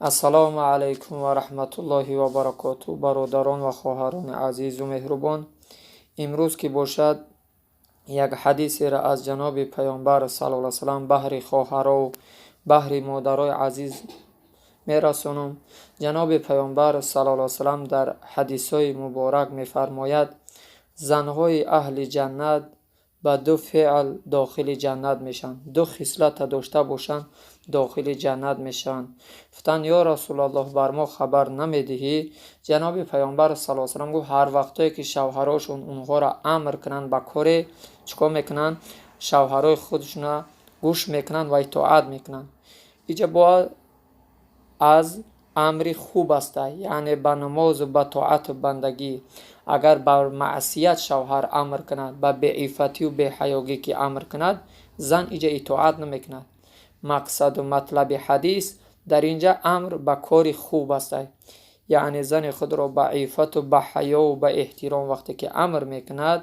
ассалому алайкум ва раҳматуллоҳи ва баракоту. Бародарон ва хоҳарони азизу меҳрубон, имрӯз ки бошад як ҳадисеро аз ҷаноби паёмбар саллаллоҳу алайҳи ва саллам баҳри хоҳаро баҳри модарои азиз мерасонам. ҷаноби паёмбар саллаллоҳу алайҳи ва саллам дар ҳадисҳои муборак мефармояд, занҳои аҳли ҷаннат ба ду феъл дохили ҷаннат мешаванд, ду хислата дошта бошанд, дохили ҷаннат мешаванд. гуфтанд: ё расулаллоҳ, бар мо хабар намедиҳӣ? ҷаноби паёмбар саллаллоҳу алайҳи ва саллам гуфт: ҳар вақтое ки шавҳарошон онҳоро амр кунанд ба коре, чикор мекунанд? Шавҳарои худшона гӯш мекунанд ва итоат мекунанд. иҷа бояд аз амри хуб аста, яъне ба намозу ба тоату бандагӣ. агар бар маъсият шавҳар амр кунад, ба беиффатию беҳаёгӣ ки амр кунад, зан иҷа итоат намекунад. мақсаду матлаби ҳадис дар инҷа амр ба кори хуб аста, яъне зани худро ба иффату ба ҳаёу ба эҳтиром вақте ки амр мекунад,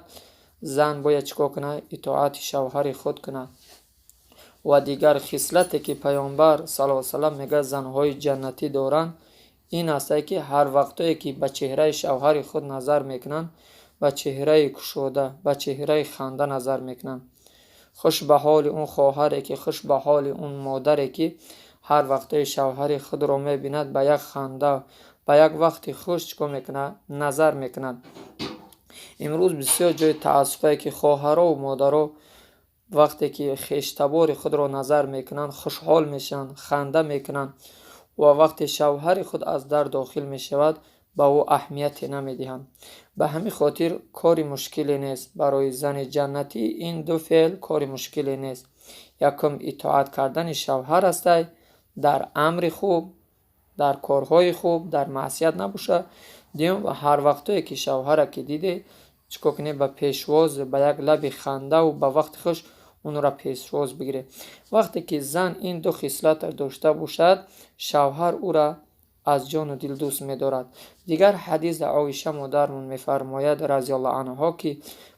зан бояд чикор кунад? Итоати шавҳари худ кунад. ва дигар хислате ки паёмбар саллаллоҳу алайҳи ва саллам мегӯяд занҳои ҷаннатӣ доранд, ин аст ки ҳар вақтое ки ба чеҳраи шавҳари худ назар мекунанд, ба чеҳраи кушода, ба чеҳраи ханда назар мекунанд. хуш ба ҳоли он хоҳаре ки, хуш ба ҳоли он модаре ки ҳар вақтое шавҳари худро мебинад, ба як ханда, ба як вақти хуш чикор мекунад? Назар мекунад. имрӯз бисёр ҷои таассуфае ки хоҳарову модаро вақте ки хештабори худро назар мекунанд, хушҳол мешаванд, ханда мекунанд, ва вақте шавҳари худ аз дар дохил мешавад, ба ӯ аҳамияте намедиҳанд. ба ҳамин хотир кори мушкиле нест барои зани ҷаннатӣ ин ду феъл кори мушкиле нест. якум итоат кардани шавҳар астай, дар амри хуб, дар корҳои хуб, дар маъсият набошад. дуюм, ҳар вақтое ки шавҳара ки диде, чикор кунед? Ба пешвоз, ба як лаби хандаву ба вақти хуш онро пешвоз бигиред. вақте ки зан ин ду хислата дошта бошад, шавҳар ӯра аз ҷону дил дӯст медорад. дигар ҳадис оиша модармон мефармояд разиаллоҳу анҳо ки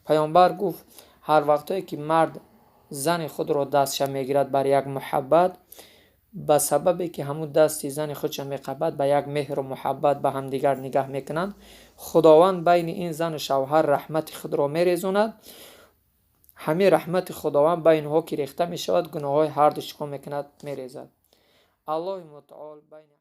паёмбар гуфт: ҳар вақтое ки мард зани худро дастша мегирад бар як муҳаббат, ба сабабе ки ҳамун дасти зани худша меқабад, ба як меҳру муҳаббат ба ҳамдигар нигаҳ мекунанд, худованд байни ин зану шавҳар раҳмати худро мерезонад. ҳамин раҳмати худованд байни онҳо ки рехта мешавад, гуноҳҳои ҳарду чикор мекунад? Мерезад. аллоҳи мутаол байни